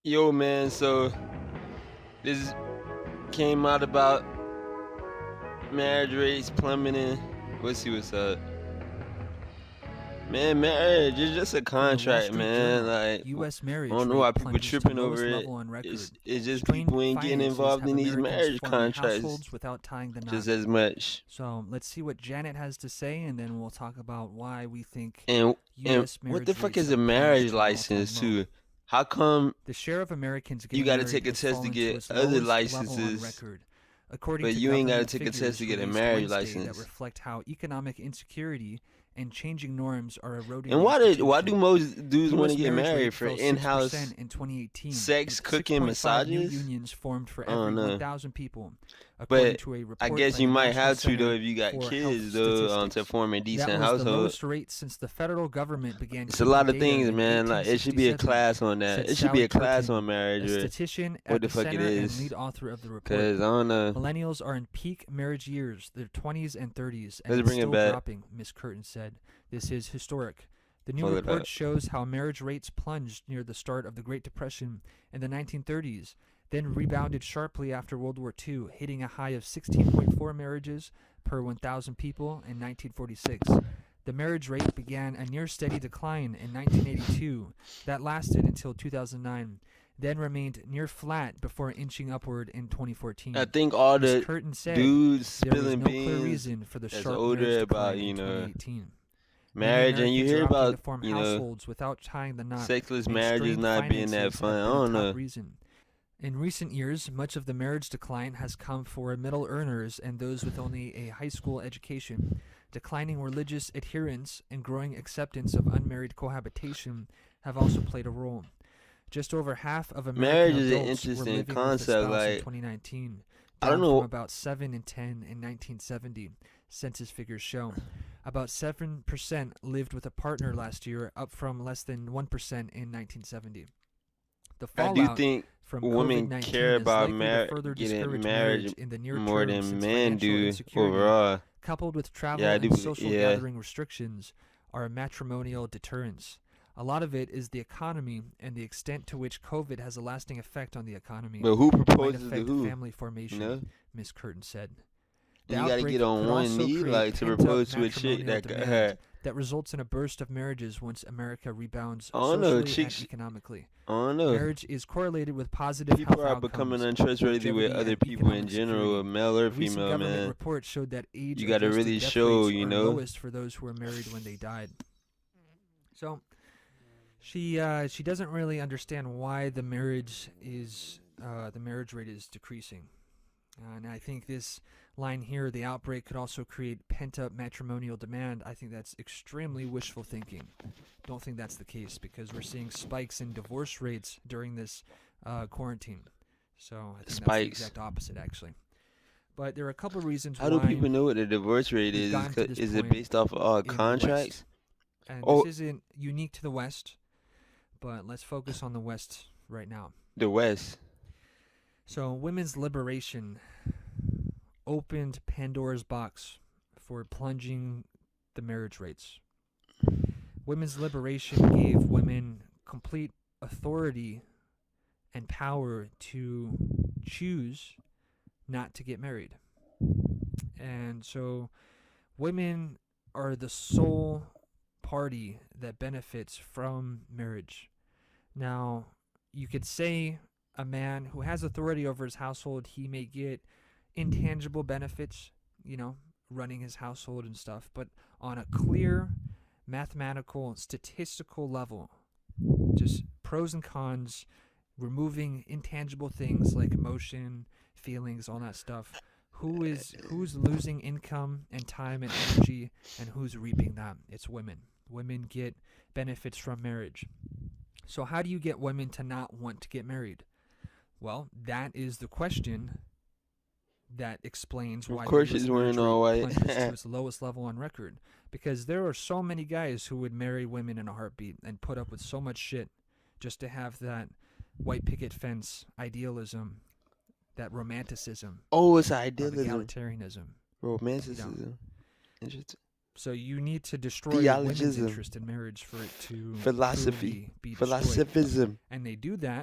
Yo, man, so this came out about marriage rates plummeting. Let's see what's up. Man, marriage is just a From the Wall contract, Street man. Journal, Like, U.S. I marriage don't know rate why people plunges to tripping over lowest it. level on It's, record. it's just Strained people ain't getting finances involved have in these Americans marriage forming contracts households without tying the knot. just as much. So let's see what Janet has to say, and then we'll talk about why we think And U.S. what marriage the fuck rates is a have plunged marriage to an all-time license low. too? How come The share of Americans you getting got to married take a has test to fallen to get its other lowest level on licenses, record, according but to you ain't got to government take a figures test to get a released marriage Wednesday that license? reflect how economic insecurity and changing norms are eroding And the why do institution. most dudes want U.S. to get marriage married rate for fell 6% in-house in 2018, sex, with cooking, 6.5 new massages? unions formed for I don't every know. 1,000 people, according But to a I report guess by you the might National have to though Center if you got for Health kids though, to Statistics. form a That decent was the household. lowest rate since the federal government began It's a keeping lot of data things, in man. Like it should be a 1867, class on that. said It should be Sally a class Curtin, on marriage a or statistician what at the the fuck it center and is. lead author of the report. Cause I don't know. Millennials are in peak marriage years, their 20s and 30s, and Let's it's bring it still back. dropping, Ms. Curtin said. This is historic. The new Pull it report up. shows how marriage rates plunged near the start of the Great Depression in the 1930s, then rebounded sharply after World War II, hitting a high of 16.4 marriages per 1,000 people in 1946. The marriage rate began a near steady decline in 1982 that lasted until 2009, then remained near flat before inching upward in 2014. I think all Ms. the Curtin said dudes there was spilling no clear beans reason for the that's sharp marriage older about, decline in 2018. Many marriage, and you Americans hear are opting to about, form households without tying the knot, sexless and marriages strained not being that finances fun. have I been a don't top know. reason. In recent years, much of the marriage decline has come for middle earners and those with only a high school education. Declining religious adherence and growing acceptance of unmarried cohabitation have also played a role. Just over half of American Marriage is an adults were interesting living with a concept. spouse in Like, 2019, I don't down from know. about 7 in 10 in 1970, census figures show. About 7% lived with a partner last year, up from less than 1% in 1970. The I do fallout think from women COVID care 19 is about likely to further getting discourage marriage marriage in the near more term, than since men financial do insecurity, overall. coupled with Yeah, travel I do. and social Yeah, gathering restrictions, are matrimonial deterrents. A lot of it is the economy and the extent to which COVID has a lasting effect on the economy but who might proposes to affect who? family You formation, know, Ms. Curtin said. The and you got to get outbreak on could one also knee, create like, to pent-up propose to a chick matrimonial that demand that results in a burst of marriages once America rebounds I don't know, socially and chicks. economically. I don't know. Marriage is correlated with positive People health are becoming outcomes, untrustworthy with longevity, other and people in economic general, security. male or A recent female, government man. report showed that You got to age-adjusted really death show, rates are lowest for those who were married when they died. So she doesn't really understand why the marriage rate is decreasing. And I think this line here, the outbreak could also create pent-up matrimonial demand. I think that's extremely wishful thinking. Don't think that's the case, because we're seeing spikes in divorce rates during this quarantine. So I think that's the spikes. exact opposite, actually. But there are a couple of reasons How do why people know what the divorce rate we've is? gotten to this Is it point based off of all in the contracts? West. And Oh, this isn't unique to the West, but let's focus on the West right now. the West. So women's liberation opened Pandora's box for plunging the marriage rates. Women's liberation gave women complete authority and power to choose not to get married. And so women are the sole party that benefits from marriage. Now, you could say a man who has authority over his household, he may get intangible benefits, running his household and stuff, but on a clear mathematical, statistical level, just pros and cons, removing intangible things like emotion, feelings, all that stuff. Who's losing income and time and energy, and who's reaping that? It's women. Women get benefits from marriage. So how do you get women to not want to get married? Well, that is the question that explains why Of course, the U.S. she's marriage wearing rate all white. plunges to its lowest level on record. Because there are so many guys who would marry women in a heartbeat and put up with so much shit just to have that white picket fence idealism, that romanticism, Oh, it's of idealism, egalitarianism. romanticism, interesting, So you need to destroy women's theologism, interest in marriage for it to philosophy, truly be destroyed. philosophism. And they do that